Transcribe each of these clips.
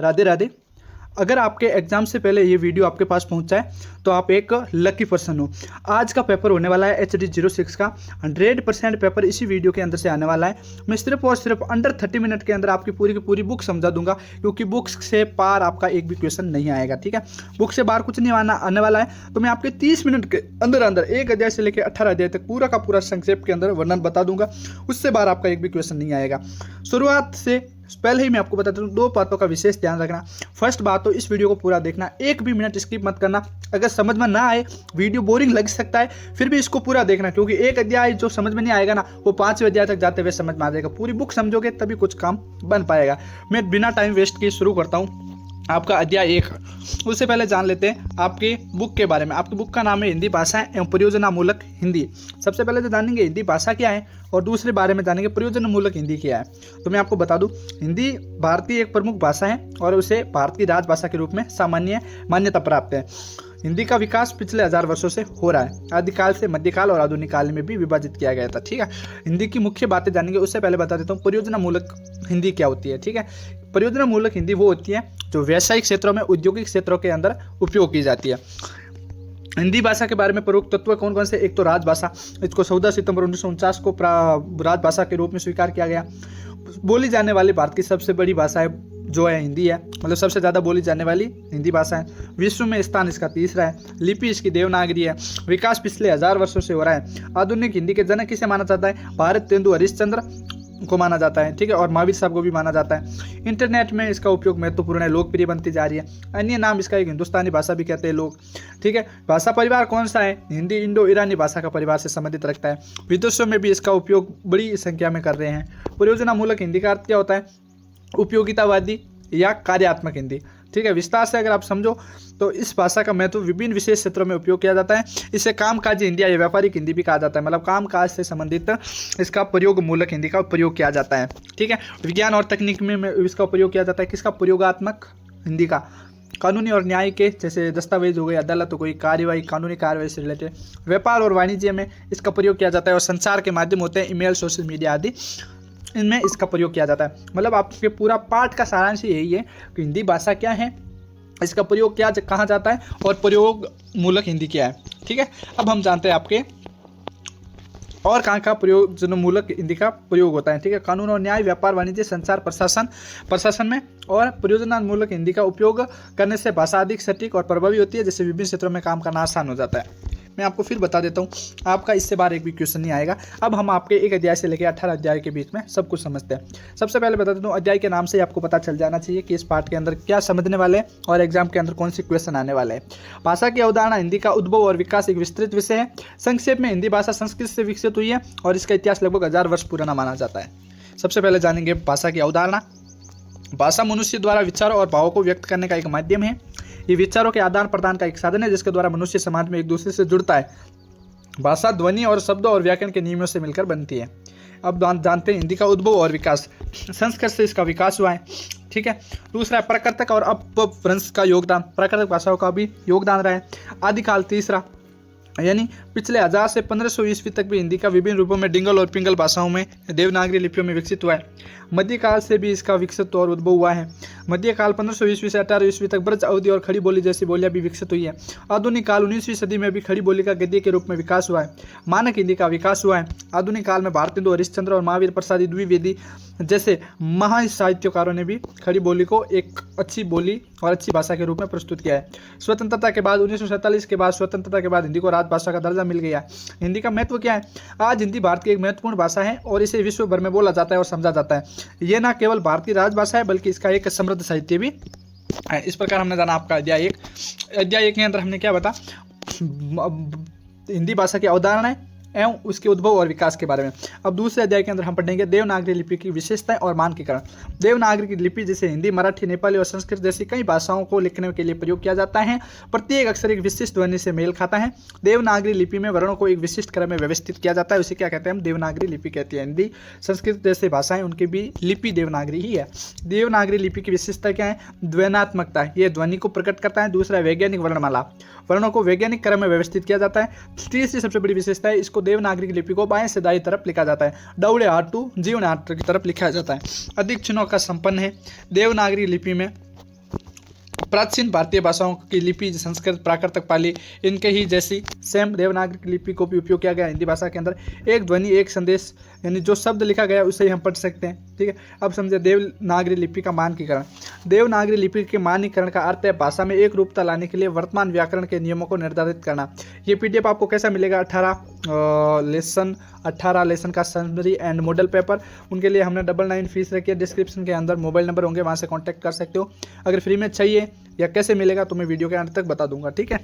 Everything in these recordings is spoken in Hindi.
राधे राधे। अगर आपके एग्जाम से पहले ये वीडियो आपके पास पहुंचा है तो आप एक लकी पर्सन हो। आज का पेपर होने वाला है HD06 का 100% पेपर इसी वीडियो के अंदर से आने वाला है। मैं सिर्फ और सिर्फ अंडर 30 मिनट के अंदर आपकी पूरी की पूरी बुक समझा दूंगा, क्योंकि बुक से पार आपका एक भी क्वेश्चन नहीं आएगा। ठीक है, बुक से बाहर कुछ नहीं आने वाला है। तो मैं आपके 30 मिनट के अंदर अंदर एक अध्याय से लेकर 18 अध्याय तक पूरा का पूरा संक्षेप के अंदर वर्णन बता दूंगा। उससे बाहर आपका एक भी क्वेश्चन नहीं आएगा। शुरुआत से पहले ही मैं आपको बताता हूँ, 2 बातों का विशेष ध्यान रखना। फर्स्ट बात तो इस वीडियो को पूरा देखना, एक भी मिनट स्किप मत करना। अगर समझ में ना आए, वीडियो बोरिंग लग सकता है, फिर भी इसको पूरा देखना, क्योंकि एक अध्याय जो समझ में नहीं आएगा ना, वो 5वें अध्याय तक जाते हुए समझ में आ जाएगा। पूरी बुक समझोगे तभी कुछ काम बन पाएगा। मैं बिना टाइम वेस्ट किए शुरू करता हूँ आपका अध्याय 1। उससे पहले जान लेते हैं आपकी बुक के बारे में। आपकी बुक का नाम है हिंदी भाषा एवं परियोजनामूलक हिंदी। सबसे पहले तो जानेंगे हिंदी भाषा क्या है, और दूसरे बारे में जानेंगे परियोजनामूलक हिंदी क्या है। तो मैं आपको बता दूं, हिंदी भारतीय एक प्रमुख भाषा है और उसे भारत की राजभाषा के रूप में सामान्य मान्यता प्राप्त है। हिंदी का विकास पिछले 1000 वर्षों से हो रहा है। आदिकाल से मध्यकाल और आधुनिक काल में भी विभाजित किया गया था। ठीक है, हिंदी की मुख्य बातें जानेंगे। उससे पहले बता देता हूँ परियोजनामूलक हिंदी क्या होती है। ठीक है, परियोजनामूलक हिंदी वो होती है जो व्यावसायिक क्षेत्रों में, औद्योगिक क्षेत्रों के अंदर उपयोग की जाती है। हिंदी भाषा के बारे में प्रमुख तत्व कौन कौन से? एक तो राजभाषा, इसको 14 सितंबर 1949 को राजभाषा के रूप में स्वीकार किया गया। बोली जाने वाली भारत की सबसे बड़ी भाषा है जो है हिंदी है, मतलब सबसे ज़्यादा बोली जाने वाली हिंदी भाषा है। विश्व में स्थान इसका 3रा है। लिपि इसकी देवनागरी है। विकास पिछले 1000 वर्षों से हो रहा है। आधुनिक हिंदी के जनक किसे माना जाता है? भारत तेंदु हरिश्चंद्र को माना जाता है। ठीक है, और महावीर साहब को भी माना जाता है। इंटरनेट में इसका उपयोग महत्वपूर्ण है, लोकप्रिय बनती जा रही है। अन्य नाम इसका एक हिंदुस्तानी भाषा भी कहते हैं लोग। ठीक है, भाषा परिवार कौन सा है? हिंदी इंडो ईरानी भाषा का परिवार से संबंधित रखता है। विदेशों में भी इसका उपयोग बड़ी संख्या में कर रहे हैं। परियोजनामूलक हिंदी का अर्थ क्या होता है? उपयोगितावादी या कार्यात्मक हिंदी। ठीक है, विस्तार से अगर आप समझो तो इस भाषा का महत्व विभिन्न विशेष क्षेत्रों में उपयोग किया जाता है। इसे कामकाजी हिंदी या व्यापारिक हिंदी भी कहा जाता है, मतलब कामकाज से संबंधित इसका प्रयोग मूलक हिंदी का प्रयोग किया जाता है। ठीक है, विज्ञान और तकनीक में इसका प्रयोग किया जाता है। किसका? प्रयोगात्मक हिंदी का। कानूनी और न्याय के, जैसे दस्तावेज हो गए, अदालत हो गई, कार्यवाही, कानूनी कार्रवाई से रिलेटेड। व्यापार और वाणिज्य में इसका प्रयोग किया जाता है। और संचार के माध्यम होते हैं ईमेल, सोशल मीडिया आदि, इनमें इसका प्रयोग किया जाता है। मतलब आपके पूरा पाठ का सारांश यही है कि हिंदी भाषा क्या है, इसका प्रयोग क्या कहा जाता है, और प्रयोग मूलक हिंदी क्या है। ठीक है, अब हम जानते हैं आपके और कहाँ का प्रयोजनमूलक हिंदी का प्रयोग होता है। ठीक है, कानून और न्याय, व्यापार, वाणिज्य, संचार, प्रशासन में। और परियोजनामूलक हिंदी का उपयोग करने से भाषा अधिक सटीक और प्रभावी होती है, जिससे विभिन्न क्षेत्रों में काम करना आसान हो जाता है। मैं आपको फिर बता देता हूँ, आपका इससे बाहर एक भी क्वेश्चन नहीं आएगा। अब हम आपके एक अध्याय से लेकर 18 अध्याय के बीच में सब कुछ समझते हैं। सबसे पहले बता देता हूँ, अध्याय के नाम से आपको पता चल जाना चाहिए कि इस पाठ के अंदर क्या समझने वाले हैं और एग्जाम के अंदर कौन से क्वेश्चन आने वाले हैं। भाषा की अवधारणा, हिंदी का उद्भव और विकास एक विस्तृत विषय है। संक्षेप में, हिंदी भाषा संस्कृत से विकसित हुई है और इसका इतिहास लगभग 1000 वर्ष पुराना माना जाता है। सबसे पहले जानेंगे भाषा की अवधारणा। भाषा मनुष्य द्वारा विचारों और भावों को व्यक्त करने का एक माध्यम है। ये विचारों के आदान प्रदान का एक साधन है, जिसके द्वारा मनुष्य समाज में एक दूसरे से जुड़ता है। भाषा ध्वनि और शब्दों और व्याकरण के नियमों से मिलकर बनती है। अब जानते हैं हिंदी का उद्भव और विकास। संस्कृत से इसका विकास हुआ है। ठीक है, दूसरा है प्राकृतिक और अपभ्रंश का योगदान। प्राकृतिक भाषाओं का भी योगदान रहा है। आदिकाल 3रा, यानी पिछले 1000 से 1500 ईस्वी तक भी हिंदी का विभिन्न रूपों में डिंगल और पिंगल भाषाओं में, देवनागरी लिपियों में विकसित हुआ है। मध्यकाल से भी इसका विकसित और उद्भव हुआ है। मध्यकाल 1500 ईस्वी से 18 ईस्वी तक ब्रज अवधि और खड़ी बोली जैसी बोलियां भी विकसित हुई है। आधुनिक काल 19वीं सदी में भी खड़ी बोली का गद्य के रूप में विकास हुआ है। मानक हिंदी का विकास हुआ है। आधुनिक काल में भारतेंदु हरिश्चंद्र और महावीर प्रसाद द्विवेदी जैसे महासाहित्यकारों ने भी खड़ी बोली को एक अच्छी बोली और अच्छी भाषा के रूप में प्रस्तुत किया है। स्वतंत्रता के बाद 1947 के बाद स्वतंत्रता के बाद हिंदी को राजभाषा का दर्जा मिल गया। हिंदी का महत्व क्या है? आज हिंदी भारत की एक महत्वपूर्ण भाषा है और इसे विश्व भर में बोला जाता है और समझा जाता है। यह न केवल भारतीय राजभाषा है, बल्कि इसका एक समृद्ध साहित्य भी है। इस प्रकार हमने जाना आपका अध्याय 1। अध्याय 1 के अंदर हमने क्या बता, हिंदी भाषा की अवधारणा एवं उसके उद्भव और विकास के बारे में। अब दूसरे अध्याय के अंदर हम पढ़ेंगे देवनागरी लिपि की विशेषताएं और मानकीकरण। देवनागरी लिपि जैसे हिंदी, मराठी, नेपाली और संस्कृत जैसी कई भाषाओं को लिखने के लिए प्रयोग किया जाता है। प्रत्येक अक्षर एक विशिष्ट ध्वनि से मेल खाता है। देवनागरी लिपि में वर्णों को एक विशिष्ट क्रम में व्यवस्थित किया जाता है, उसे क्या कहते हैं? हम देवनागरी लिपि कहते हैं। हिंदी, संस्कृत जैसे भाषाएं, उनकी भी लिपि देवनागरी ही है। देवनागरी लिपि की विशेषता क्या है? ध्वनात्मकता, ये ध्वनि को प्रकट करता है। दूसरा वैज्ञानिक वर्णमाला, वर्णों को वैज्ञानिक क्रम में व्यवस्थित किया जाता है। तीसरी सबसे बड़ी विशेषता है, इसको देवनागरी लिपि को बाएं से दाईं तरफ लिखा जाता है। दौड़े हाथ टू जीवने हाथ की तरफ लिखा जाता है। अधिक चिन्हों का संपन्न है। देवनागरी लिपि में प्राचीन भारतीय भाषाओं की लिपि संस्कृत, प्राकृत, पाली, इनके ही जैसी सेम देवनागरी लिपि को भी उपयोग किया गया हिंदी भाषा के अंदर। एक ध्वनि एक संदेश, यानी जो शब्द लिखा गया उसे ही हम पढ़ सकते हैं। ठीक है, अब समझे देवनागरी लिपि का मानकीकरण। देवनागरी लिपि के मानकीकरण का अर्थ है भाषा में एक रूपता लाने के लिए वर्तमान व्याकरण के नियमों को निर्धारित करना। ये PDF आपको कैसा मिलेगा? 18 लेसन का समरी एंड मॉडल पेपर। उनके लिए हमने 99 फीस रखी है। डिस्क्रिप्शन के अंदर मोबाइल नंबर होंगे, वहाँ से कॉन्टैक्ट कर सकते हो। अगर फ्री में चाहिए या कैसे मिलेगा तो मैं वीडियो के अंत तक बता दूंगा। ठीक है,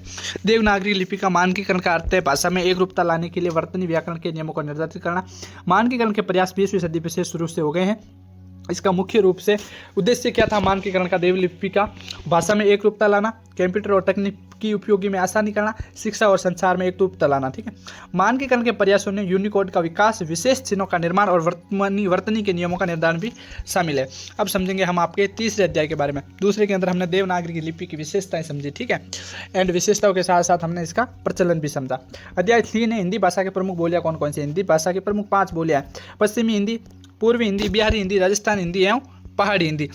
देवनागरी लिपि का मानकीकरण का अर्थ है भाषा में एक रूपता लाने के लिए वर्तनी व्याकरण के नियमों को निर्धारित करना। मानकीकरण के प्रयास 20वीं सदी से शुरू से हो गए हैं। इसका मुख्य रूप से उद्देश्य क्या था मानकीकरण का? देवलिपि का भाषा में एक रूपता लाना, कंप्यूटर और तकनीकी उपयोगी में आसानी करना, शिक्षा और संचार में एक रूपता लाना। ठीक है, मानकीकरण के प्रयासों में यूनिकोड का विकास, विशेष चिन्हों का निर्माण और वर्तनी के नियमों का निर्धारण भी शामिल है। अब समझेंगे हम आपके तीसरे अध्याय के बारे में। दूसरे के अंदर हमने देवनागरी की लिपि की विशेषताएं समझी। ठीक है, एंड विशेषताओं के साथ साथ हमने इसका प्रचलन भी समझा। अध्याय 3 है हिंदी भाषा की प्रमुख बोलियां कौन कौन सी? हिंदी भाषा की प्रमुख 5 बोलियां हैं। पश्चिमी हिंदी, पूर्वी हिंदी, बिहारी हिंदी, राजस्थानी हिंदी एवं पहाड़ी हिंदी।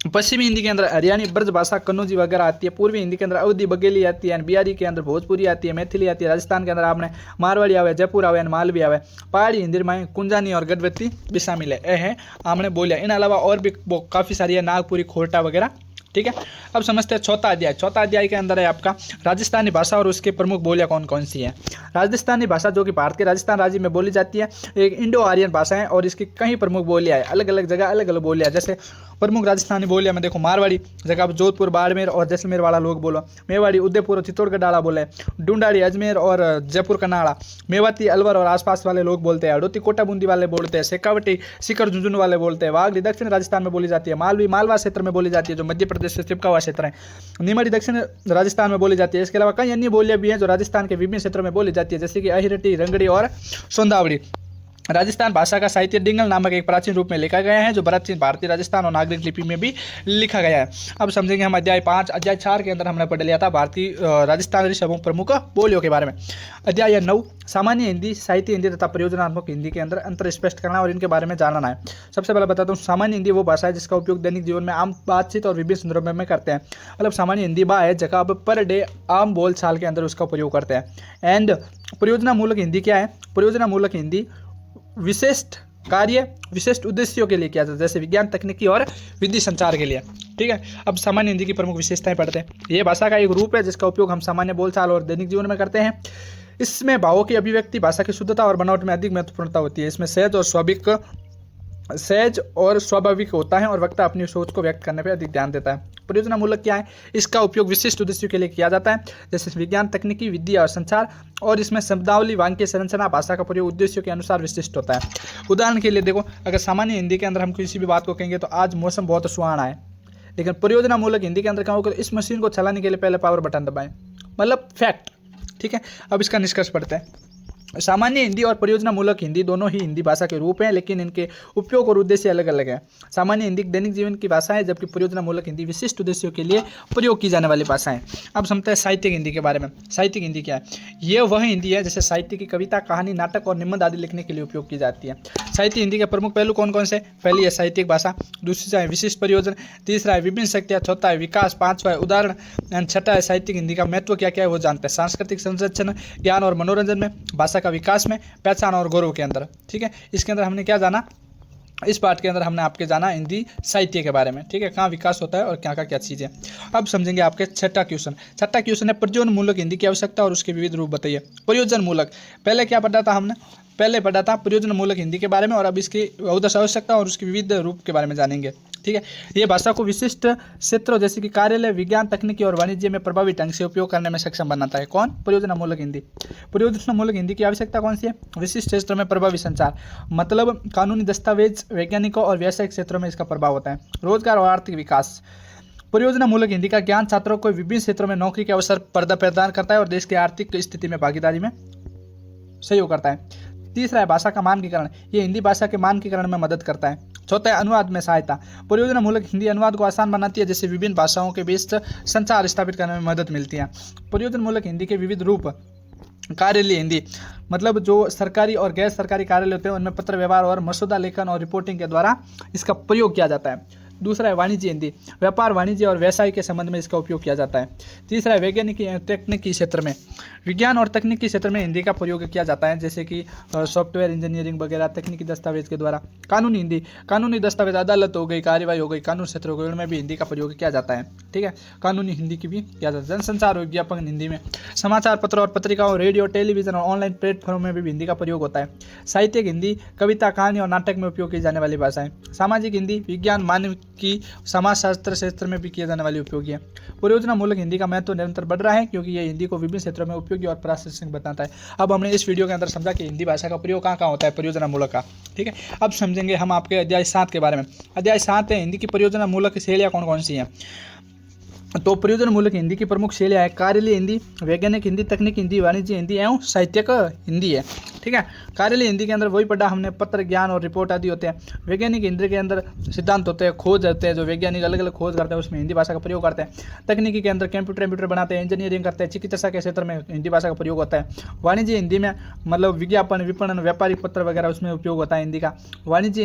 पश्चिमी हिंदी के अंदर हरियाणी, ब्रज भाषा, कन्नौजी वगैरह आती है। पूर्वी हिंदी के अंदर अवधी, बघेली आती है। बिहारी के अंदर भोजपुरी आती है, मैथिली आती है। राजस्थान के अंदर आपने मारवाड़ी आवे, जयपुर आवे, मालवी आवे। पहाड़ी हिंदी में कुंजानी और गढ़वती भी शामिल है। यह है हमने बोलिया। इन अलावा और भी काफ़ी सारी है, नागपुरी, खोरटा वगैरह। ठीक है, अब समझते हैं चौथा अध्याय। चौथा अध्याय के अंदर है आपका राजस्थानी भाषा और उसके प्रमुख बोलियां कौन कौन सी हैं। राजस्थानी भाषा जो कि भारत के राजस्थान राज्य में बोली जाती है, एक इंडो आर्यन भाषा है और इसकी कई प्रमुख बोलियां हैं। अलग अलग जगह अलग अलग बोलियां। जैसे प्रमुख राजस्थानी बोलियां में देखो मारवाड़ी, जगह आप जोधपुर, बाड़मेर और जैसलमेर वाला लोग बोलो। मेवाड़ी, उदयपुर और चित्तौड़गढ़ डाला बोले। डूंडाड़ी, अजमेर और जयपुर कनाड़ा। मेवाती, अलवर और आसपास वाले लोग बोलते हैं। हड़ौती, कोटा बूंदी वाले बोलते हैं। शेखावटी, सीकर, झुंझुनू वाले बोलते हैं। वागड़ी दक्षिण राजस्थान में बोली जाती है। मालवी मालवा क्षेत्र में बोली जाती है, जो मध्य प्रदेश से चिपका हुआ क्षेत्र है। निमड़ी दक्षिण राजस्थान में बोली जाती है। इसके अलावा कई अन्य बोलियां भी हैं जो राजस्थान के विभिन्न क्षेत्रों में बोली जाती है, जैसे कि अहिरटी, रंगड़ी और सोंदावड़ी। राजस्थान भाषा का साहित्य डिंगल नामक एक प्राचीन रूप में लिखा गया है, जो प्राचीन भारतीय राजस्थान और नागरिक लिपि में भी लिखा गया है। अब समझेंगे हम अध्याय 5। अध्याय 4 के अंदर हमने पढ़ लिया था भारतीय राजस्थानी समूह प्रमुख बोलियों के बारे में। अध्याय 9 सामान्य हिंदी, साहित्य हिंदी तथा प्रयोजनात्मक हिंदी के अंदर अंतर स्पष्ट करना और इनके बारे में जानना है। सबसे पहले बताता हूँ, सामान्य हिंदी वो भाषा है जिसका उपयोग दैनिक जीवन में आम बातचीत और विभिन्न संदर्भों में करते हैं। मतलब सामान्य हिंदी बा है जगह आप पर डे आम बोल चाल के अंदर उसका प्रयोग करते हैं। एंड परियोजना मूलक हिंदी क्या है? परियोजना मूलक हिंदी विशिष्ट कार्य, विशिष्ट उद्देश्यों के लिए किया जाता है, जैसे विज्ञान, तकनीकी और विधि संचार के लिए। ठीक है, अब सामान्य हिंदी की प्रमुख विशेषताएं पढ़ते हैं। ये भाषा का एक रूप है जिसका उपयोग हम सामान्य बोलचाल और दैनिक जीवन में करते हैं। इसमें भावों की अभिव्यक्ति, भाषा की शुद्धता और बनावट में अधिक महत्वपूर्णता होती है। इसमें सहज और स्वाभाविक होता है और वक्ता अपनी सोच को व्यक्त करने पर अधिक ध्यान देता है। परियोजना मूलक क्या है? इसका उपयोग विशिष्ट उद्देश्यों के लिए किया जाता है, जैसे विज्ञान, तकनीकी, विद्या और संचार। और इसमें शब्दावली, वाक्य संरचना, भाषा का प्रयोग उद्देश्यों के अनुसार विशिष्ट होता है। उदाहरण के लिए देखो, अगर सामान्य हिंदी के अंदर हम किसी भी बात को कहेंगे तो आज मौसम बहुत सुहाना है, लेकिन परियोजना मूलक हिंदी के अंदर क्या होगा? इस मशीन को चलाने के लिए पहले पावर बटन दबाएं, मतलब फैक्ट। ठीक है, अब इसका निष्कर्ष पढ़ते हैं। सामान्य हिंदी और परियोजना मूलक हिंदी दोनों ही हिंदी भाषा के रूप हैं, लेकिन इनके उपयोग और उद्देश्य अलग अलग हैं। सामान्य हिंदी दैनिक जीवन की भाषा है, जबकि परियोजना मूलक हिंदी विशिष्ट उद्देश्यों के लिए प्रयोग की जाने वाली भाषा है। अब समझते हैं साहित्यिक हिंदी के बारे में। साहित्यिक हिंदी क्या है? ये वह हिंदी है जैसे साहित्य की कविता, कहानी, नाटक और निबंध आदि लिखने के लिए उपयोग की जाती है। साहित्य हिंदी के प्रमुख पहलू कौन कौन से? पहली है साहित्यिक भाषा, दूसरी है विशिष्ट प्रयोजन, तीसरा है विभिन्न शक्तियाँ, चौथा है विकास, पांचवा है उदाहरण, छठा है साहित्यिक हिंदी का महत्व क्या क्या है वो जानते हैं। सांस्कृतिक संरक्षण, ज्ञान और मनोरंजन में, भाषा का विकास में, पहचान और गौरव के अंदर। ठीक है, इसके अंदर हमने क्या जाना? इस पार्ट के अंदर हमने आपके जाना हिंदी साहित्य के बारे में। ठीक है, कहाँ विकास होता है और क्या क्या चीज़ें। अब समझेंगे आपके छठा क्वेश्चन। छठा क्वेश्चन है प्रयोजन मूलक हिंदी की आवश्यकता और उसके विविध रूप बताइए। प्रयोजन मूलक, पहले क्या पढ़ा था हमने? पहले पढ़ा था प्रयोजन मूलक हिंदी के बारे में, और अब इसकी आवश्यकता और उसके विविध रूप के बारे में जानेंगे। ठीक है, ये भाषा को विशिष्ट क्षेत्रों जैसे कि कार्यालय, विज्ञान, तकनीकी और वाणिज्य में प्रभावी ढंग से उपयोग करने में सक्षम बनाता है। कौन? परियोजना मूलक हिंदी। परियोजना मूलक हिंदी की आवश्यकता कौन सी है? विशिष्ट क्षेत्रों में प्रभावी संचार, मतलब कानूनी दस्तावेज, वैज्ञानिकों और व्यावसायिक क्षेत्रों में इसका प्रभाव होता है। रोजगार और आर्थिक विकास, परियोजना मूलक हिंदी का ज्ञान छात्रों को विभिन्न क्षेत्रों में नौकरी के अवसर प्रदान करता है और देश की आर्थिक स्थिति में भागीदारी में सहयोग करता है। तीसरा है भाषा का मानकीकरण, ये हिंदी भाषा के मानकीकरण में मदद करता है। चौथा है अनुवाद में सहायता, परियोजना मूलक हिंदी अनुवाद को आसान बनाती है, जैसे विभिन्न भाषाओं के बीच संचार स्थापित करने में मदद मिलती है। परियोजना मूलक हिंदी के विविध रूप, कार्यालय हिंदी, मतलब जो सरकारी और गैर सरकारी कार्यालय होते हैं उनमें पत्र व्यवहार और मसौदा लेखन और रिपोर्टिंग के द्वारा इसका प्रयोग किया जाता है। दूसरा है वाणिज्य हिंदी, व्यापार वाणिज्य और व्यवसाय के संबंध में इसका उपयोग किया जाता है। तीसरा है वैज्ञानिक तकनीकी क्षेत्र में, विज्ञान और तकनीकी क्षेत्र में हिंदी का प्रयोग किया जाता है, जैसे कि सॉफ्टवेयर इंजीनियरिंग वगैरह तकनीकी दस्तावेज के द्वारा। कानूनी हिंदी, कानूनी दस्तावेज, अदालत हो गई, कार्यवाही हो गई, कानून क्षेत्र हो गई, उनमें भी हिंदी का प्रयोग किया जाता है। ठीक है, कानूनी हिंदी की भी किया जाता है। जनसंचार और विज्ञापन हिंदी में, समाचार पत्र और पत्रिकाओं, रेडियो, टेलीविजन और ऑनलाइन प्लेटफॉर्म में भी हिंदी का प्रयोग होता है। साहित्यिक हिंदी, कविता, कहानी और नाटक में उपयोग की जाने वाली भाषा है। सामाजिक हिंदी, विज्ञान, मानविकी, समाजशास्त्र क्षेत्र में भी किए जाने वाली उपयोगी है। परियोजना मूलक हिंदी का महत्व निरंतर बढ़ रहा है, क्योंकि यह हिंदी को विभिन्न क्षेत्रों में उपयोगी और प्रासंगिक बताता है। अब हमने इस वीडियो के अंदर समझा कि हिंदी भाषा का प्रयोग कहाँ कहाँ होता है परियोजना मूलक का। ठीक है, अब समझेंगे हम आपके अध्याय 7 के बारे में। अध्याय 7 है हिंदी की परियोजना मूलक शैलियाँ कौन कौन सी हैं। तो परियोजना मूलक हिंदी की प्रमुख शैलियाँ है कार्यालय हिंदी, वैज्ञानिक हिंदी, तकनीकी हिंदी, वाणिज्य हिंदी एवं साहित्यिक हिंदी है। ठीक है, कार्यालय हिंदी के अंदर वही पढ़ा हमने, पत्र, ज्ञान और रिपोर्ट आदि होते हैं। वैज्ञानिक हिंदी के अंदर सिद्धांत होते हैं, खोज होते हैं, जो वैज्ञानिक अलग अलग खोज करते हैं उसमें हिंदी भाषा का प्रयोग करते हैं। तकनीकी के अंदर कंप्यूटर बनाते हैं, इंजीनियरिंग करते हैं, चिकित्सा के क्षेत्र में हिंदी भाषा का प्रयोग होता है। वाणिज्य हिंदी में मतलब विज्ञापन, विपणन, व्यापारिक पत्र वगैरह उसमें उपयोग होता है हिंदी का। वाणिज्य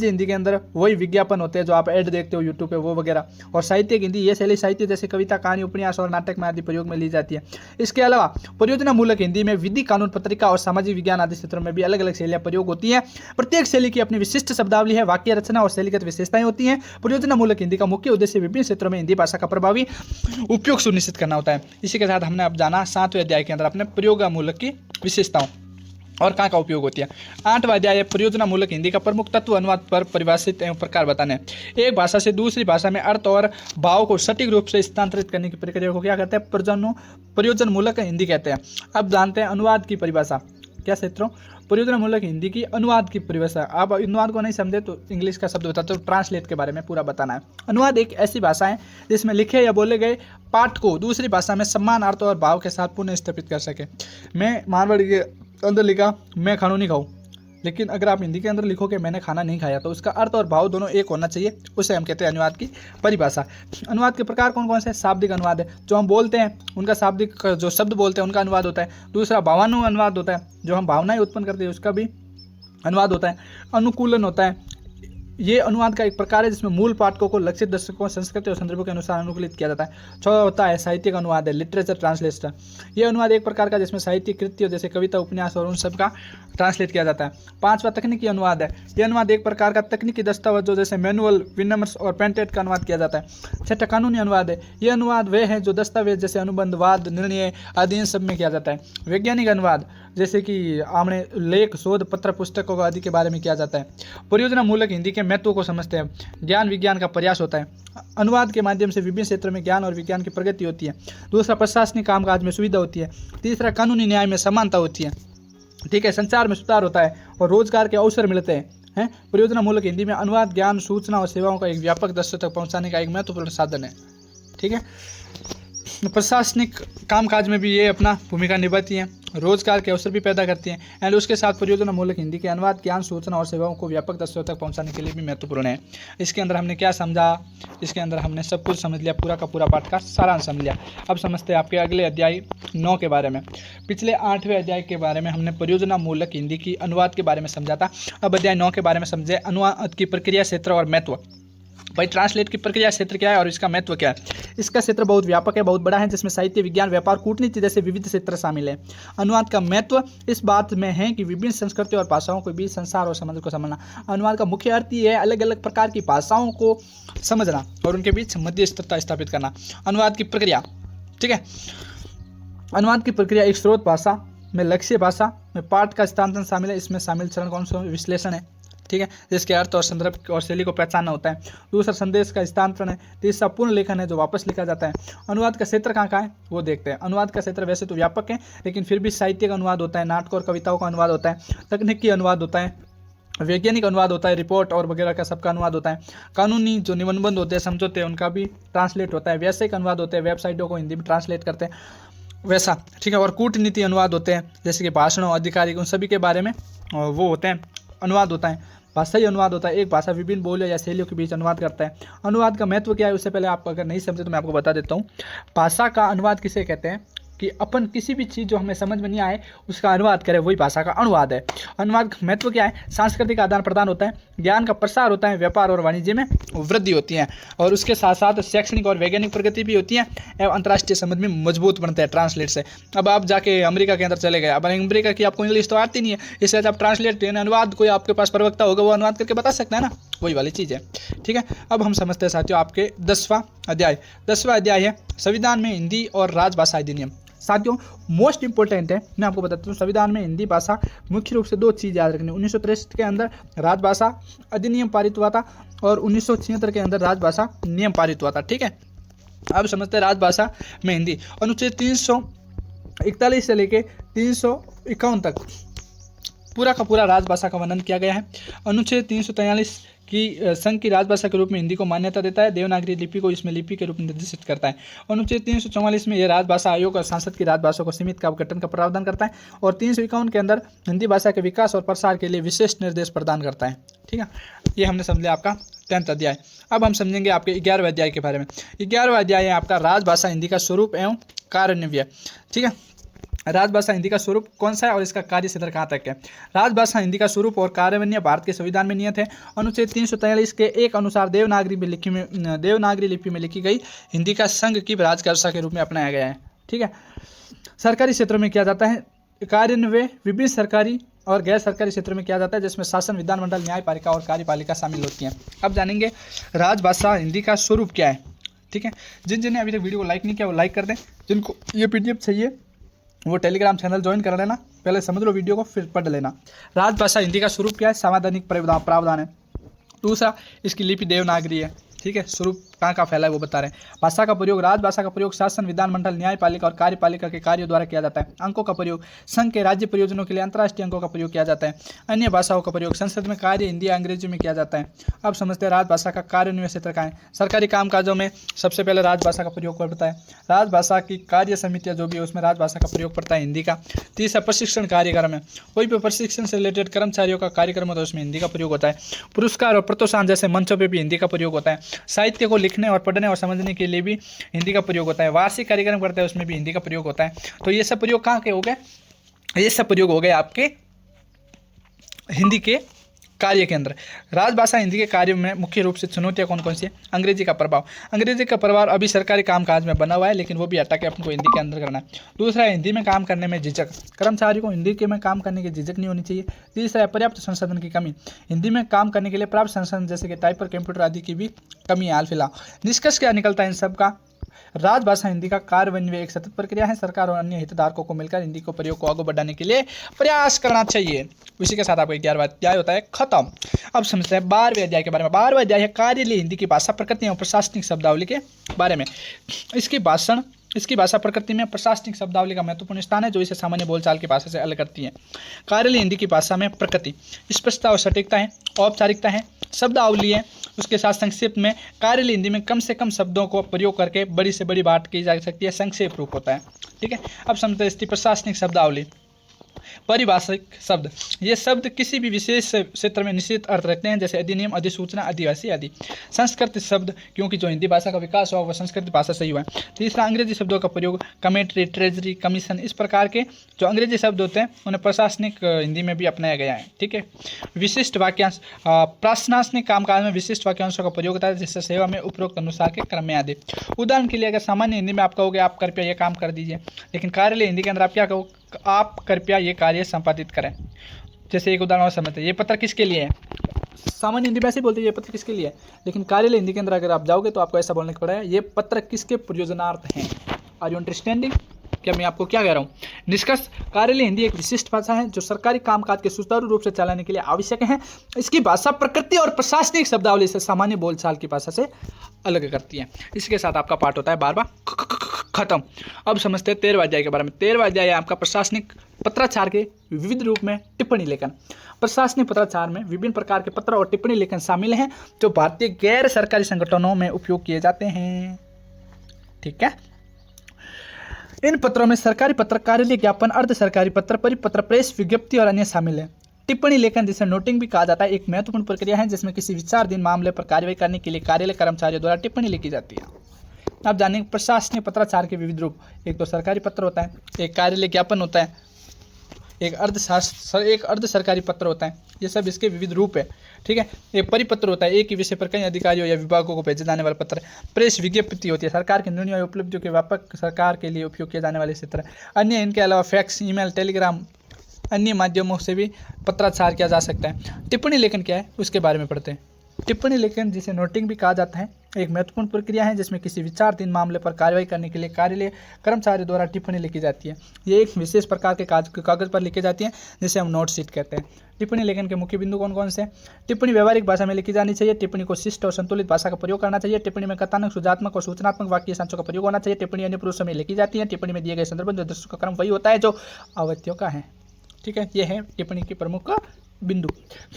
हिंदी के अंदर वही विज्ञापन होते हैं जो आप ऐड देखते हो यूट्यूब पे वो वगैरह। और साहित्यिक हिंदी ये शैली साहित्य जैसे कविता, कहानी, उपन्यास और नाटक में आदि प्रयोग में ली जाती है। इसके अलावा परियोजना मूलक हिंदी में विधि, कानून, पत्रिका और सामाजिक विज्ञान आदि क्षेत्रों में भी अलग अलग शैलियां प्रयोग होती हैं। प्रत्येक शैली की अपनी विशिष्ट शब्दावली है, वाक्य रचना और शैलीगत विशेषताएं होती हैं। परियोजना मूलक हिंदी का मुख्य उद्देश्य विभिन्न क्षेत्रों में हिंदी भाषा का प्रभावी उपयोग सुनिश्चित करना होता है। इसी के साथ हमने अब जाना 7वें अध्याय के अंदर अपने परियोजना मूलक की विशेषताओं और कहाँ का उपयोग होती है। 8वां अध्याय परियोजना मूलक हिंदी का प्रमुख तत्व अनुवाद पर परिभाषित एवं प्रकार बताने। एक भाषा से दूसरी भाषा में अर्थ और भाव को सटीक रूप से स्थानांतरित करने की प्रक्रिया को क्या कहते हैं, परियोजना मूलक हिंदी कहते हैं। अब जानते हैं अनुवाद की परिभाषा। क्या क्षेत्रों, परियोजना मूलक हिंदी की अनुवाद की परिभाषा। आप अनुवाद को नहीं समझे तो इंग्लिश का शब्द बताते हो, ट्रांसलेट के बारे में पूरा बताना है। अनुवाद एक ऐसी भाषा है जिसमें लिखे या बोले गए पाठ को दूसरी भाषा में समान अर्थ और भाव के साथ पुनः स्थापित कर सके। मैं मारवाड़ी के अंदर लिखा मैं खाना नहीं खाऊं, लेकिन अगर आप हिंदी के अंदर लिखोगे मैंने खाना नहीं खाया, तो उसका अर्थ और भाव दोनों एक होना चाहिए, उसे हम कहते हैं अनुवाद की परिभाषा। अनुवाद के प्रकार कौन कौन से, शाब्दिक अनुवाद है, जो हम बोलते हैं उनका शाब्दिक, जो शब्द बोलते हैं उनका अनुवाद होता है। दूसरा भावानु अनुवाद होता है, जो हम भावनाएं उत्पन्न करते हैं उसका भी अनुवाद होता है। अनुकूलन होता है, ये अनुवाद का एक प्रकार है जिसमें मूल पाठकों को लक्षित दर्शकों, संस्कृति और संदर्भों के अनुसार अनुकूलित किया जाता है। छठा होता है साहित्यिक अनुवाद है, लिटरेचर ट्रांसलेशन। ये अनुवाद एक प्रकार का जिसमें साहित्यिक कृतियों जैसे कविता, उपन्यास और उन सब का ट्रांसलेट किया जाता है। 5वां तकनीकी अनुवाद है, यह अनुवाद एक प्रकार का तकनीकी दस्तावेजों जैसे मैनुअल, विनम्र और पेंटेड का अनुवाद किया जाता है। 6वां कानूनी अनुवाद है, यह अनुवाद वे हैं जो दस्तावेज जैसे अनुबंध, वाद, निर्णय आदि इन सब में किया जाता है। वैज्ञानिक अनुवाद जैसे कि हमने लेख, शोध पत्र, पुस्तकों आदि के बारे में किया जाता है। परियोजना मूलक हिंदी के महत्व को समझते हैं। ज्ञान विज्ञान का प्रयास होता है, अनुवाद के माध्यम से विभिन्न क्षेत्रों में ज्ञान और विज्ञान की प्रगति होती है। दूसरा प्रशासनिक कामकाज में सुविधा होती है। तीसरा कानूनी न्याय में समानता होती है। ठीक है, संचार में सुधार होता है और रोजगार के अवसर मिलते हैं। परियोजना मूलक हिंदी में अनुवाद ज्ञान, सूचना और सेवाओं का एक व्यापक दर्शक तक पहुंचाने का एक महत्वपूर्ण साधन है। ठीक है, प्रशासनिक कामकाज में भी ये अपना भूमिका निभाती हैं, रोजगार के अवसर भी पैदा करती हैं। एंड उसके साथ परियोजना मूलक हिंदी के अनुवाद ज्ञान, सूचना और सेवाओं को व्यापक दर्शकों तक पहुंचाने के लिए भी महत्वपूर्ण है। इसके अंदर हमने क्या समझा, इसके अंदर हमने सब कुछ समझ लिया, पूरा का पूरा पाठ का सारांश समझ लिया। अब समझते हैं आपके अगले अध्याय 9 के बारे में। पिछले 8वें अध्याय के बारे में हमने परियोजना मूलक हिंदी की अनुवाद के बारे में समझा था। अब अध्याय 9 के बारे में समझे, अनुवाद की प्रक्रिया, क्षेत्र और महत्व। भाई ट्रांसलेट की प्रक्रिया क्षेत्र क्या है और इसका महत्व क्या है। इसका क्षेत्र बहुत व्यापक है, बहुत बड़ा है, जिसमें साहित्य, विज्ञान, व्यापार, कूटनीति जैसे विविध क्षेत्र शामिल है। अनुवाद का महत्व इस बात में है कि विभिन्न संस्कृति और भाषाओं के बीच संसार और संबंध को समझना। अनुवाद का मुख्य अर्थ ये है अलग अलग प्रकार की भाषाओं को समझना और उनके बीच मध्यस्थता स्थापित करना। अनुवाद की प्रक्रिया, ठीक है, अनुवाद की प्रक्रिया एक स्रोत भाषा में लक्ष्य भाषा में पाठ का स्थानांतरण शामिल है। इसमें शामिल चरण कौन सा, विश्लेषण है, ठीक है, जिसके अर्थ और संदर्भ और शैली को पहचानना होता है। दूसरा संदेश का स्थानांतरण है। तीसरा पूर्ण लेखन है, जो वापस लिखा जाता है। अनुवाद का क्षेत्र कहाँ है वो देखते हैं। अनुवाद का क्षेत्र वैसे तो व्यापक है, लेकिन फिर भी साहित्य का अनुवाद होता है, नाटक और कविताओं का अनुवाद होता है, तकनीकी अनुवाद होता है, वैज्ञानिक अनुवाद होता है, रिपोर्ट और वगैरह का सबका अनुवाद होता है। कानूनी जो निबंध होते हैं, समझौते, उनका भी ट्रांसलेट होता है। व्यावसायिक अनुवाद होते हैं, वेबसाइटों को हिंदी में ट्रांसलेट करते हैं वैसा, ठीक है। और कूटनीति अनुवाद होते हैं, जैसे कि भाषणों, आधिकारिक, उन सभी के बारे में वो होते हैं, अनुवाद होता है। भाषाई अनुवाद होता है, एक भाषा विभिन्न बोलियों या शैलियों के बीच अनुवाद करता है। अनुवाद का महत्व क्या है, उससे पहले आप अगर नहीं समझे तो मैं आपको बता देता हूँ। भाषा का अनुवाद किसे कहते हैं, कि अपन किसी भी चीज़ जो हमें समझ में नहीं आए उसका अनुवाद करें, वही भाषा का अनुवाद है। अनुवाद का महत्व क्या है? सांस्कृतिक आदान प्रदान होता है, ज्ञान का प्रसार होता है, व्यापार और वाणिज्य में वृद्धि होती है, और उसके साथ साथ शैक्षणिक और वैज्ञानिक प्रगति भी होती है, एवं अंतर्राष्ट्रीय संबंध में मजबूत बनते हैं ट्रांसलेट से। अब आप जाके अमेरिका के अंदर चले गए, अब अमेरिका की आपको इंग्लिश तो आती नहीं है, इसलिए आप ट्रांसलेट अनुवाद कोई आपके पास प्रवक्ता होगा वो अनुवाद करके बता सकता है ना, वही वाली चीज़ है। ठीक है, अब हम समझते हैं साथियों आपके 10वां अध्याय है संविधान में हिंदी और राजभाषा अधिनियम। साथियों मोस्ट इंपॉर्टेंट है, मैं आपको बताता हूँ, संविधान में हिंदी भाषा मुख्य रूप से 2 चीज़ याद रखनी। 1963 के अंदर राजभाषा अधिनियम पारित हुआ था और 1976 के अंदर राजभाषा नियम पारित हुआ था। ठीक है, अब समझते हैं राजभाषा में हिंदी। अनुच्छेद 341 से लेके 351 तक पूरा का पूरा राजभाषा का वर्णन किया गया है। अनुच्छेद 343 की संघ की राजभाषा के रूप में हिंदी को मान्यता देता है, देवनागरी लिपि को इसमें लिपि के रूप में निर्देशित करता है। अनुच्छेद 344 में यह राजभाषा आयोग और संसद की राजभाषा को सीमित का गठन का प्रावधान करता है, और 351 के अंदर हिंदी भाषा के विकास और प्रसार के लिए विशेष निर्देश प्रदान करता है। ठीक है, ये हमने समझ लिया आपका 10वां अध्याय। अब हम समझेंगे आपके 11वें अध्याय के बारे में। 11वां अध्याय है आपका राजभाषा हिंदी का स्वरूप एवं कार्यान्वयन। ठीक है, राजभाषा हिंदी का स्वरूप कौन सा है और इसका कार्य क्षेत्र कहाँ तक है? राजभाषा हिंदी का स्वरूप और कार्यान्वयन भारत के संविधान में नियत है। अनुच्छेद 343 के 1 अनुसार देवनागरी लिपि में लिखी गई हिंदी का संघ की राजभाषा के रूप में अपनाया गया है। ठीक है, सरकारी क्षेत्रों में किया जाता है कार्यान्वयन विभिन्न सरकारी और गैर सरकारी क्षेत्रों में किया जाता है, जिसमें शासन, विधानमंडल, न्यायपालिका और कार्यपालिका शामिल होती हैं। अब जानेंगे राजभाषा हिंदी का स्वरूप क्या है। ठीक है, जिन्हें अभी तक वीडियो को लाइक नहीं किया वो लाइक कर दें, जिनको ये PDF चाहिए वो टेलीग्राम चैनल ज्वाइन कर लेना, पहले समझ लो वीडियो को फिर पढ़ लेना। राजभाषा हिंदी का स्वरूप क्या है? संवैधानिक प्रावधान है। दूसरा, इसकी लिपि देवनागरी है। ठीक है, स्वरूप कहाँ फैला है वो बता रहे हैं। भाषा का प्रयोग, राजभाषा का प्रयोग शासन, विधानमंडल, न्यायपालिका और कार्यपालिका के कार्यों द्वारा किया जाता है। अंकों का प्रयोग, संघ के राज्य प्रयोजनों के लिए अंतर्राष्ट्रीय अंकों का प्रयोग किया जाता है। अन्य भाषाओं का प्रयोग संसद में कार्य हिंदी या अंग्रेजी में किया जाता है। अब समझते हैं राजभाषा का कार्यान्वयन क्षेत्र का है। सरकारी कामकाजों में सबसे पहले राजभाषा का प्रयोग पड़ता है। राजभाषा की कार्य समितियाँ जो भी है उसमें राजभाषा का प्रयोग पड़ता है हिंदी का। तीसरा, प्रशिक्षण कार्यक्रम है, कोई भी प्रशिक्षण से रिलेटेड कर्मचारियों का कार्यक्रम होता है उसमें हिंदी का प्रयोग होता है। पुरस्कार और प्रोत्साहन जैसे मंचों पर भी हिंदी का प्रयोग होता है। साहित्य को लिखने और पढ़ने और समझने के लिए भी हिंदी का प्रयोग होता है। वार्षिक कार्यक्रम करते हैं उसमें भी हिंदी का प्रयोग होता है। तो ये सब प्रयोग कहाँ के हो गए? ये सब प्रयोग हो गए आपके हिंदी के कार्य के अंदर। राजभाषा हिंदी के कार्य में मुख्य रूप से चुनौतियाँ कौन कौन सी है? अंग्रेजी का प्रभाव। अंग्रेजी का प्रभाव अभी सरकारी कामकाज में बना हुआ है, लेकिन वो भी हटा के अपन को हिंदी के अंदर करना है। दूसरा है हिंदी में काम करने में झिझक, कर्मचारी को हिंदी के में काम करने की झिझक नहीं होनी चाहिए। तीसरा है पर्याप्त संसाधन की कमी, हिंदी में काम करने के लिए पर्याप्त संसाधन जैसे कि टाइपर, कंप्यूटर आदि की भी कमी है हाल फिलहाल। निष्कर्ष क्या निकलता है इन सब का? राजभाषा हिंदी का कार्यान्वयन एक सतत प्रक्रिया है। सरकार और अन्य हितधारकों को मिलकर हिंदी को प्रयोग को आगे बढ़ाने के लिए प्रयास करना चाहिए। इसी के साथ आपका 11वां अध्याय होता है खत्म। अब समझते हैं 12वें अध्याय के बारे में। 12वां अध्याय है कार्यालय हिंदी की भाषा प्रकृति एवं प्रशासनिक शब्दावली के बारे में। इसकी भाषा प्रकृति में प्रशासनिक शब्दावली का महत्वपूर्ण स्थान है, जो इसे सामान्य बोलचाल की भाषा से अलग करती है। कार्यालय हिंदी की भाषा में प्रकृति, स्पष्टता और सटीकता है, औपचारिकता है, शब्दावली है। उसके साथ संक्षेप में कार्यालय हिंदी में कम से कम शब्दों को प्रयोग करके बड़ी से बड़ी बात की जा सकती है, संक्षेप रूप होता है। ठीक है, अब समझते हैं इसकी प्रशासनिक शब्दावली। परिभाषिक शब्द, ये शब्द किसी भी विशेष क्षेत्र में निश्चित अर्थ रखते हैं, जैसे अधिनियम, अधिसूचना, आदिवासी आदि। संस्कृत शब्द, क्योंकि जो हिंदी भाषा का विकास हुआ वह संस्कृत भाषा से ही हुआ है। तीसरा, अंग्रेजी शब्दों का प्रयोग, कमेंट्री, ट्रेजरी, कमीशन, इस प्रकार के जो अंग्रेजी शब्द होते हैं उन्हें प्रशासनिक हिंदी में भी अपनाया गया है। ठीक है, विशिष्ट वाक्यांश, प्रशासनिक कामकाज में विशिष्ट वाक्यांशों का प्रयोग होता है, जिससे सेवा में उपरोक्त अनुसार के क्रम में आदि। उदाहरण के लिए अगर सामान्य हिंदी में आप कहोगे आप कृपया ये काम कर दीजिए, लेकिन कार्यालय हिंदी के अंदर आप क्या कहो? आप कृपया ये कार्य संपादित करें। जैसे एक उदाहरण और समझते हैं, ये पत्र किसके लिए है? सामान्य हिंदी में ऐसे ही बोलते हैं ये पत्र किसके लिए है, लेकिन कार्यालय हिंदी के अंदर अगर आप जाओगे तो आपको ऐसा बोलने को पड़ेगा ये पत्र किसके प्रयोजनार्थ हैं। Are you understanding? क्या मैं आपको क्या कह रहा हूँ? निष्कर्ष, कार्यालय हिंदी एक विशिष्ट भाषा है जो सरकारी कामकाज के सुचारू रूप से चलाने के लिए आवश्यक है। इसकी भाषा प्रकृति और प्रशासनिक शब्दावली से सामान्य बोलचाल की भाषा से अलग करती है। इसके साथ आपका पाठ होता है 12वां खत्म। अब समझते हैं 13वां अध्याय के बारे में। 13वां अध्याय है आपका प्रशासनिक पत्राचार के विविध रूप में टिप्पणी लेखन। प्रशासनिक पत्राचार में विभिन्न प्रकार के पत्र और टिप्पणी लेखन शामिल हैं, जो भारतीय गैर सरकारी संगठनों में उपयोग किए जाते हैं। ठीक है, इन पत्रों में सरकारी पत्र, कार्यालय ज्ञापन, अर्ध सरकारी पत्र, परिपत्र, प्रेस विज्ञप्ति और अन्य शामिल है। टिप्पणी लेखन, जिसे नोटिंग भी कहा जाता है, एक महत्वपूर्ण प्रक्रिया है जिसमें किसी विचाराधीन मामले पर कार्रवाई करने के लिए कार्यालय कर्मचारियों द्वारा टिप्पणी लिखी जाती है। आप जानेंगे प्रशासनिक पत्राचार के विविध रूप। एक तो सरकारी पत्र होता है, एक कार्यालय ज्ञापन होता है, एक अर्ध सरकारी पत्र होता है। ये सब इसके विविध रूप है, ठीक है। एक परिपत्र होता है, एक ही विषय पर कई अधिकारियों या विभागों को भेजे जाने वाला पत्र। प्रेस विज्ञप्ति होती है, सरकार के निर्णयों या उपलब्धियों के व्यापक सरकार के लिए उपयोग किए जाने वाले क्षेत्र। अन्य इनके अलावा फैक्स, ईमेल, टेलीग्राम, अन्य माध्यमों से भी पत्राचार किया जा सकता है। टिप्पणी लेखन क्या है उसके बारे में पढ़ते हैं। टिप्पणी लेखन, जिसे नोटिंग भी कहा जाता है, एक महत्वपूर्ण प्रक्रिया है जिसमें किसी विचाराधीन मामले पर कार्रवाई करने के लिए कार्यालय कर्मचारी द्वारा टिप्पणी लिखी जाती है। ये एक विशेष प्रकार के कागज पर लिखी जाती है जिसे हम नोट शीट कहते हैं। टिप्पणी लेखन के मुख्य बिंदु कौन कौन से हैं? टिप्पणी व्यवहारिक भाषा में लिखी जानी चाहिए। टिप्पणी को शिष्ट और संतुलित भाषा का प्रयोग करना चाहिए। टिप्पणी में कथानक, सुझात्मक और सूचनात्मक वाक्य सांचों का प्रयोग होना चाहिए। टिप्पणी अन्य पुरुषों में लिखी जाती है। टिप्पणी में दिए गए संदर्भ में दृश्य का क्रम वही होता है जो आवृत्तियों का है, ठीक है। ये है टिप्पणी के प्रमुख बिंदु।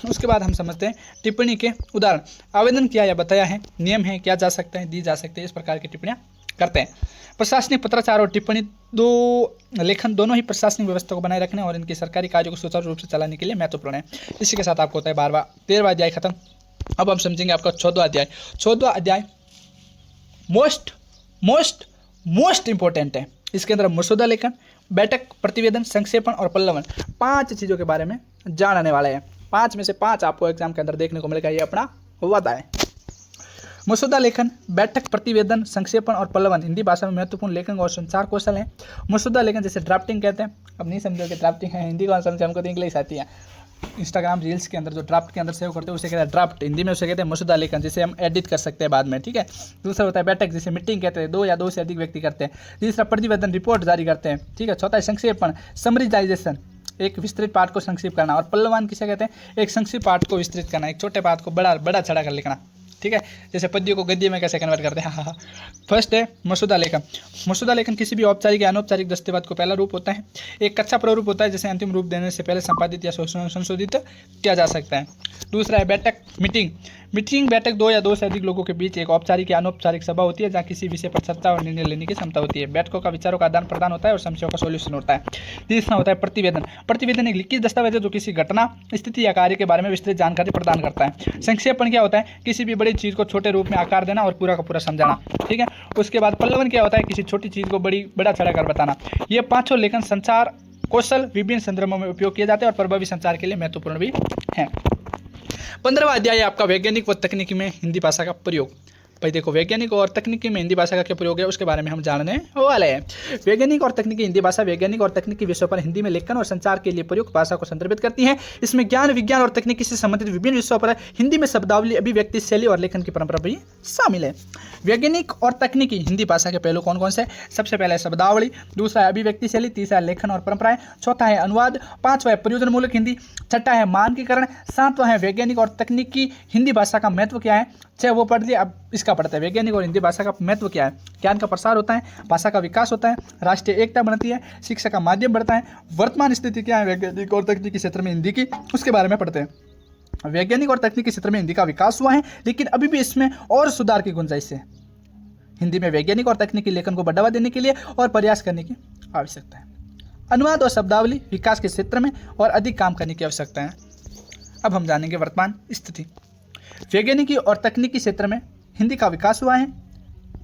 उसके बाद हम समझते हैं टिप्पणी के उदाहरण। आवेदन किया या बताया है, नियम है, क्या जा सकता है, दी जा सकती है, इस प्रकार की टिप्पणियां करते हैं। प्रशासनिक पत्राचार और टिप्पणी लेखन दोनों ही प्रशासनिक व्यवस्था को बनाए रखने और इनके सरकारी कार्यों को सुचारू रूप से चलाने के लिए महत्वपूर्ण है। इसी के साथ आपको होता है 13वां अध्याय खत्म। अब हम समझेंगे आपका 14वां अध्याय। 14वां अध्याय मोस्ट इंपॉर्टेंट है। इसके अंदर मसौदा लेखन, बैठक, प्रतिवेदन, संक्षेपण और पल्लवन, 5 चीज़ों के बारे में जानने वाले हैं। 5 में से 5 आपको एग्जाम के अंदर देखने को मिलेगा, ये अपना वादा है। मसौदा लेखन, बैठक, प्रतिवेदन, संक्षेपण और पल्लवन हिंदी भाषा में महत्वपूर्ण लेखन और संचार कौशल है। मसौदा लेखन जैसे ड्राफ्टिंग कहते हैं, अब नहीं समझोगे ड्राफ्टिंग है, हिंदी कौन समझे, हमको तो इंग्लिश आती है। इंस्टाग्राम रील्स के अंदर जो ड्राफ्ट के अंदर सेव करते हैं उसे कहते हैं ड्राफ्ट, हिंदी में उसे कहते हैं मसौदा लेखन, जिसे हम एडिट कर सकते हैं बाद में, ठीक है। दूसरा होता है बैठक, जिसे मीटिंग कहते हैं, 2 या 2 से अधिक व्यक्ति करते हैं। तीसरा प्रतिवेदन, रिपोर्ट जारी करते हैं, ठीक है। चौथा है संक्षेपण, समराइजेशन, एक विस्तृत पाठ को संक्षिप्त करना। और पल्लवन किसे कहते हैं? एक संक्षिप्त पाठ को विस्तृत करना, एक छोटे पाठ को बड़ा चढ़ा कर लिखना, ठीक है। जैसे पद्य को गद्य में कैसे कन्वर्ट करते हैं। हाँ। फर्स्ट है मसौदा लेखन। मसौदा लेखन किसी भी औपचारिक या अनौपचारिक दस्तावेज को पहला रूप होता है। एक कच्चा प्रारूप होता है जिसे अंतिम रूप देने से पहले संपादित या संशोधित किया जा सकता है। दूसरा है बैठक, मीटिंग बैठक 2 या 2 से अधिक लोगों के बीच एक औपचारिक या अनौपचारिक सभा होती है जहाँ किसी विषय पर चर्चा और निर्णय लेने की क्षमता होती है। बैठकों का विचारों का आदान प्रदान होता है और समस्याओं का सॉल्यूशन होता है। तीसरा होता है प्रतिवेदन एक लिखित दस्तावेज है जो किसी घटना, स्थिति या कार्य के बारे में विस्तृत जानकारी प्रदान करता है। संक्षेपण क्या होता है? किसी भी बड़ी चीज़ को छोटे रूप में आकार देना और पूरा का पूरा समझाना, ठीक है। उसके बाद पल्लवन क्या होता है? किसी छोटी चीज़ को बड़ा चढ़ा कर बताना। ये 5 लेखन संचार कौशल विभिन्न संदर्भों में उपयोग किए जाते हैं और प्रभावी संचार के लिए महत्वपूर्ण भी हैं। 15वां अध्याय आपका वैज्ञानिक व तकनीकी में हिंदी भाषा का प्रयोग। भाई देखो, वैज्ञानिक और तकनीकी में हिंदी भाषा का क्या प्रयोग है उसके बारे में हम जानने वाले हैं। वैज्ञानिक और तकनीकी हिंदी भाषा वैज्ञानिक और तकनीकी विषयों पर हिंदी में लेखन और संचार के लिए प्रयुक्त भाषा को संदर्भित करती है। इसमें ज्ञान, विज्ञान और तकनीकी से संबंधित विभिन्न विषयों पर हिंदी में शब्दावली, अभिव्यक्ति, शैली और लेखन की परंपरा भी शामिल है। वैज्ञानिक और तकनीकी हिंदी भाषा के पहलू कौन कौन से? सबसे पहले है शब्दावली, दूसरा है अभिव्यक्ति शैली, तीसरा है लेखन और परंपराएं, चौथा है अनुवाद, 5वां है प्रयोजनमूलक हिंदी, 6वां है मानकीकरण, 7वां है वैज्ञानिक और तकनीकी हिंदी भाषा का महत्व क्या है। 6 वो पढ़ लिया, अब इसका पढ़ते हैं। वैज्ञानिक और हिंदी भाषा का महत्व क्या है? ज्ञान का प्रसार होता है, भाषा का विकास होता है, राष्ट्रीय एकता बनती है, शिक्षा का माध्यम बढ़ता है। वर्तमान स्थिति क्या है वैज्ञानिक और तकनीकी क्षेत्र में हिंदी की, उसके बारे में पढ़ते हैं। वैज्ञानिक और तकनीकी क्षेत्र में हिंदी का विकास हुआ है, लेकिन अभी भी इसमें और सुधार की गुंजाइश है। हिंदी में वैज्ञानिक और तकनीकी लेखन को बढ़ावा देने के लिए और प्रयास करने की आवश्यकता है। अनुवाद और शब्दावली विकास के क्षेत्र में और अधिक काम करने की आवश्यकता है। अब हम जानेंगे वर्तमान स्थिति। वैज्ञानिकी और तकनीकी क्षेत्र में हिंदी का विकास हुआ है,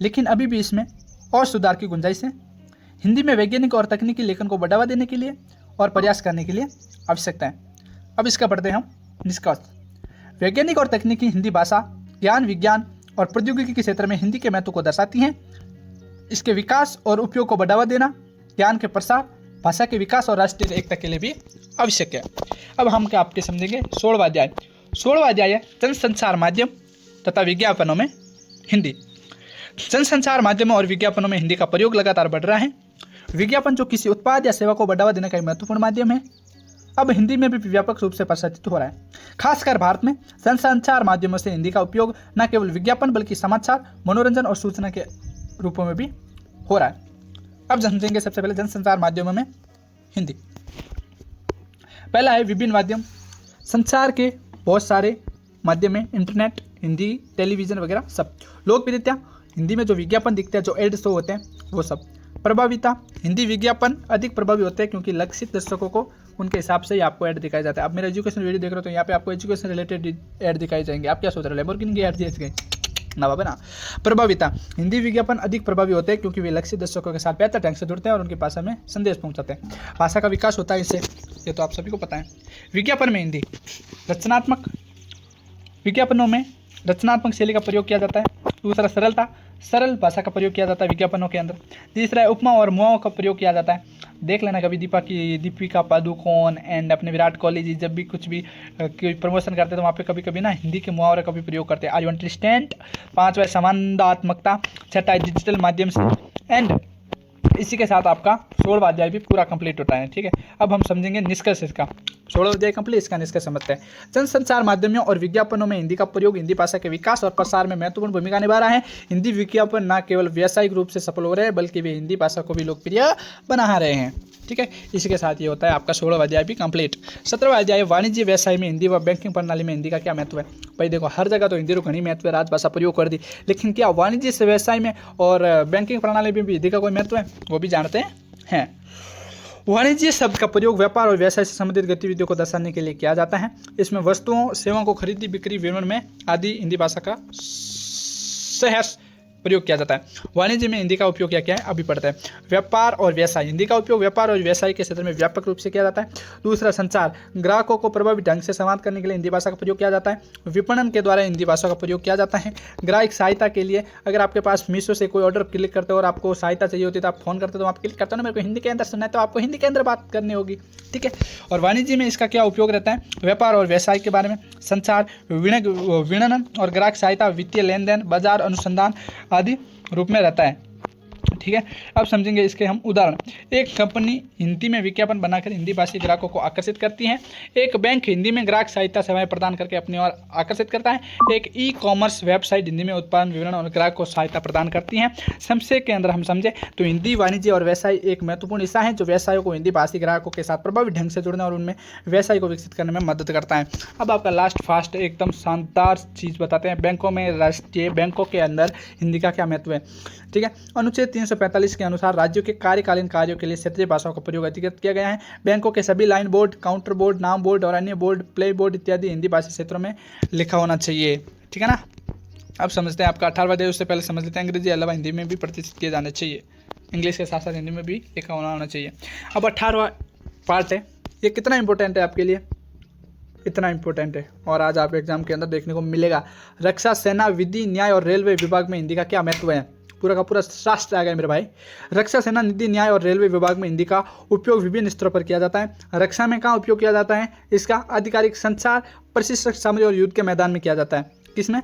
लेकिन अभी भी इसमें और सुधार की गुंजाइश है। हिंदी में वैज्ञानिक और तकनीकी लेखन को बढ़ावा देने के लिए और प्रयास करने के लिए आवश्यकता है। अब इसका पढ़ते हैं हम निष्कर्ष। वैज्ञानिक और तकनीकी हिंदी भाषा ज्ञान, विज्ञान और प्रौद्योगिकी के क्षेत्र में हिंदी के महत्व को दर्शाती हैं। इसके विकास और उपयोग को बढ़ावा देना ज्ञान के प्रसार, भाषा के विकास और राष्ट्रीय एकता के लिए भी आवश्यक है। अब हम क्या आपके समझेंगे 16वां अध्याय। 16वां अध्याय है जनसंचार माध्यम तथा विज्ञापनों में हिंदी। जनसंचार माध्यमों और विज्ञापनों में हिंदी का प्रयोग लगातार बढ़ रहा है। विज्ञापन जो किसी उत्पाद या सेवा को बढ़ावा देने का एक महत्वपूर्ण माध्यम है, अब हिंदी में भी व्यापक रूप से प्रसारित हो रहा है। खासकर भारत में जनसंचार माध्यमों से हिंदी का उपयोग न केवल विज्ञापन बल्कि समाचार, मनोरंजन और सूचना के रूपों में भी हो रहा है। अब समझेंगे सबसे पहले जनसंचार माध्यमों में हिंदी। पहला है विभिन्न माध्यम। संचार के बहुत सारे माध्यम है, इंटरनेट, हिंदी, टेलीविजन वगैरह सब। लोकप्रियता, हिंदी में जो विज्ञापन दिखते हैं, जो एड शो होते हैं, वो सब। प्रभाविता, हिंदी विज्ञापन अधिक प्रभावी होते हैं क्योंकि लक्षित दर्शकों को उनके हिसाब से ही आपको ऐड दिखाया जाता है। अब मेरा एजुकेशन वीडियो देख रहे हो तो यहाँ पे आपको एजुकेशन रिलेटेड ऐड दिखाई जाएंगे। आप क्या सोच रहे हो, लैम्बोर्गिनी की ऐड दी गई? नवाब है ना। प्रभाविता, हिंदी विज्ञापन अधिक प्रभावी होते हैं क्योंकि वे लक्षित दर्शकों के साथ बेहतर ढंग से जुड़ते हैं और उनकी भाषा में संदेश पहुंचाते हैं। भाषा का विकास होता है इससे, ये तो आप सभी को पता है। विज्ञापन में हिंदी, रचनात्मक, विज्ञापनों में रचनात्मक शैली का प्रयोग किया जाता है। दूसरा सरलता, सरल भाषा का प्रयोग किया जाता है विज्ञापनों के अंदर। तीसरा है उपमा और मुहावरों का प्रयोग किया जाता है। देख लेना कभी दीपिका पादुकोण एंड अपने विराट कोहली जी जब भी कुछ भी कोई प्रमोशन करते हैं तो वहाँ पे कभी कभी ना हिंदी के मुहावरे का भी प्रयोग करते हैं। Are you understand. पांचवा है संवादात्मकता। छठा है डिजिटल माध्यम से। एंड इसी के साथ आपका 16वां अध्याय भी पूरा कंप्लीट होता है। ठीक है, अब हम समझेंगे निष्कर्ष इसका। 16वां अध्याय कंप्लीट, इसका निष्कर्ष समझते हैं। जनसंचार माध्यमों और विज्ञापनों में हिंदी का प्रयोग हिंदी भाषा के विकास और प्रसार में महत्वपूर्ण भूमिका निभा रहा है। हिंदी विज्ञापन न केवल व्यावसायिक रूप से सफल हो रहे हैं बल्कि वे हिंदी भाषा को भी लोकप्रिय बना रहे हैं। ठीक है, इसी के साथ ये होता है आपका 16वां अध्याय भी कंप्लीट। 17वां अध्याय वाणिज्य व्यवसाय में हिंदी व बैंकिंग प्रणाली में हिंदी का क्या महत्व है। भाई देखो, हर जगह तो हिंदी को घनी महत्व है, राजभाषा प्रयोग कर दी, लेकिन क्या वाणिज्य से व्यवसाय में और बैंकिंग प्रणाली में भी हिंदी का कोई महत्व है, वो भी जानते हैं। वाणिज्य शब्द का प्रयोग व्यापार और व्यवसाय से संबंधित गतिविधियों को दर्शाने के लिए किया जाता है। इसमें वस्तुओं सेवाओं को खरीदी बिक्री विपणन में आदि हिंदी भाषा का सहर्ष प्रयोग किया जाता है। वाणिज्य में हिंदी का उपयोग क्या है अभी पढ़ते हैं। व्यापार और व्यवसाय, हिंदी का उपयोग व्यापार और व्यवसाय के क्षेत्र में व्यापक रूप से किया जाता है। दूसरा संचार, ग्राहकों को प्रभावी ढंग से संवाद करने के लिए हिंदी भाषा का प्रयोग किया जाता है। विपणन के द्वारा हिंदी भाषा का प्रयोग किया जाता है। ग्राहक सहायता के लिए, अगर आपके पास मीशो से कोई ऑर्डर क्लिक करते हो और आपको सहायता चाहिए होती है तो आप फोन करते हो, तो आप क्लिक करते हो ना मेरे को हिंदी के अंदर सुनना है, तो आपको हिंदी के अंदर बात करनी होगी। ठीक है, और वाणिज्य में इसका क्या उपयोग रहता है, व्यापार और व्यवसाय के बारे में, संचार, विपणन और ग्राहक सहायता, वित्तीय लेन देन, बाजार अनुसंधान आदि रूप में रहता है। ठीक है, अब समझेंगे इसके हम उदाहरण। एक कंपनी हिंदी में विज्ञापन बनाकर हिंदी भाषी ग्राहकों को आकर्षित करती है। एक बैंक हिंदी में ग्राहक सहायता सेवाएं प्रदान करके अपनी ओर आकर्षित करता है। एक ई कॉमर्स वेबसाइट हिंदी में उत्पादन विवरण और ग्राहक को सहायता प्रदान करती है। संक्षेप के अंदर हम समझे तो हिंदी वाणिज्य और व्यवसाय एक महत्वपूर्ण हिस्सा है जो व्यवसायों को हिंदी भाषी ग्राहकों के साथ प्रभावी ढंग से जुड़ने और उनमें व्यवसाय को विकसित करने में मदद करता है। अब आपका लास्ट फास्ट एकदम शानदार चीज़ बताते हैं, बैंकों में राष्ट्रीय बैंकों के अंदर हिंदी का क्या महत्व है। ठीक है, अनुच्छेद 345 के अनुसार राज्यों के कार्यकालीन कार्यों के लिए क्षेत्रीय भाषाओं का प्रयोग अधिकृत किया गया है। बैंकों के सभी लाइन बोर्ड, काउंटर बोर्ड, नाम बोर्ड और अन्य बोर्ड, प्ले बोर्ड इत्यादि हिंदी भाषी क्षेत्रों में लिखा होना चाहिए। ठीक है ना, अब समझते हैं आपका 18वां अध्याय। उससे पहले समझ लेते हैं अंग्रेजी अलावा हिंदी में भी प्रतिष्ठित किए जाने चाहिए, इंग्लिश के साथ साथ हिंदी में भी लिखा होना चाहिए। अब 18वां पार्ट है, ये कितना इंपॉर्टेंट है आपके लिए, इतना इंपॉर्टेंट है और आज आप एग्जाम के अंदर देखने को मिलेगा। रक्षा, सेना, विधि, न्याय और रेलवे विभाग में हिंदी का क्या महत्व है। पूरा का पूरा शास्त्र आ गया मेरे भाई। रक्षा, सेना, निधि, न्याय और रेलवे विभाग में हिंदी का उपयोग विभिन्न स्तरों पर किया जाता है। रक्षा में कहाँ उपयोग किया जाता है, इसका आधिकारिक संचार, प्रशिक्षक सामग्री और युद्ध के मैदान में किया जाता है। किसमें,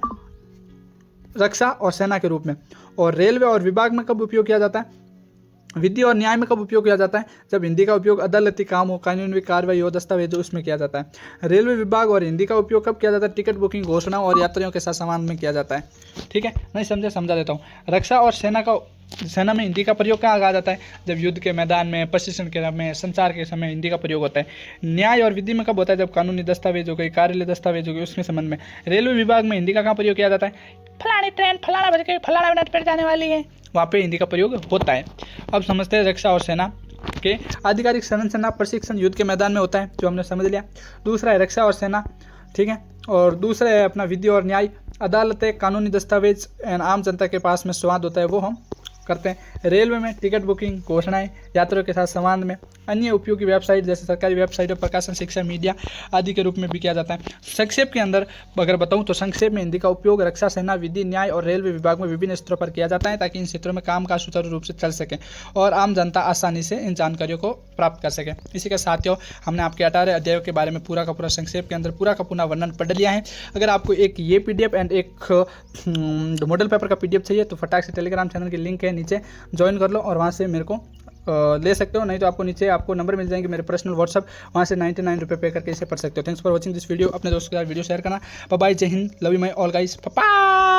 रक्षा और सेना के रूप में। और रेलवे और विभाग में कब उपयोग किया जाता है, विधि और न्याय में कब उपयोग किया जाता है, जब हिंदी का उपयोग अदालती काम हो, कानूनी कार्रवाई हो, दस्तावेज उसमें किया जाता है। रेलवे विभाग और हिंदी का उपयोग कब किया जाता है, टिकट बुकिंग, घोषणा और यात्रियों के साथ संवाद में किया जाता है। ठीक है, नहीं समझे समझा देता हूँ। रक्षा और सेना में हिंदी का प्रयोग कहाँ कहा जाता है, जब युद्ध के मैदान में, प्रशिक्षण के समय, संचार के समय हिंदी का प्रयोग होता है। न्याय और विधि में कब होता है, जब कानूनी दस्तावेज हो गए, कार्यालय दस्तावेज हो गए, उसके संबंध में। रेलवे विभाग में हिंदी का कहाँ प्रयोग किया जाता है, फलानी ट्रेन फलाना बज के फलाना मिनट पर जाने वाली है, वहाँ पे हिंदी का प्रयोग होता है। अब समझते हैं रक्षा और सेना के आधिकारिक संरचना, प्रशिक्षण युद्ध के मैदान में होता है, जो हमने समझ लिया। दूसरा है रक्षा और सेना, ठीक है, और दूसरा है अपना विधि और न्याय, अदालतें, कानूनी दस्तावेज एंड आम जनता के पास में संवाद होता है, वो हम करते हैं। रेलवे में टिकट बुकिंग, घोषणाएं, यात्रियों के साथ संवाद में। अन्य उपयोगी वेबसाइट जैसे सरकारी वेबसाइट और प्रकाशन, शिक्षा, मीडिया आदि के रूप में भी किया जाता है। संक्षेप के अंदर अगर बताऊं तो संक्षेप में हिंदी का उपयोग रक्षा, सेना, विधि, न्याय और रेलवे विभाग में विभिन्न स्तरों पर किया जाता है ताकि इन क्षेत्रों में काम का सुचारू रूप से चल सके और आम जनता आसानी से इन जानकारियों को प्राप्त कर सके। इसी के साथियों, हमने आपके 18 अध्यायों के बारे में पूरा का पूरा संक्षेप के अंदर पूरा का पूरा वर्णन पढ़ लिया है। अगर आपको एक ये PDF एंड एक मॉडल पेपर का PDF चाहिए तो फटाक से टेलीग्राम चैनल की लिंक है, नीचे ज्वाइन कर लो और वहाँ से मेरे को ले सकते हो, नहीं तो आपको नीचे आपको नंबर मिल जाएंगे मेरे पर्सनल व्हाट्सअप, वहाँ से 99 रुपये पे करके इसे पढ़ सकते हो। Thanks for watching this video. अपने दोस्तों के साथ वीडियो शेयर करना। बाय बाय, जय हिंद, love you my all guys, bye.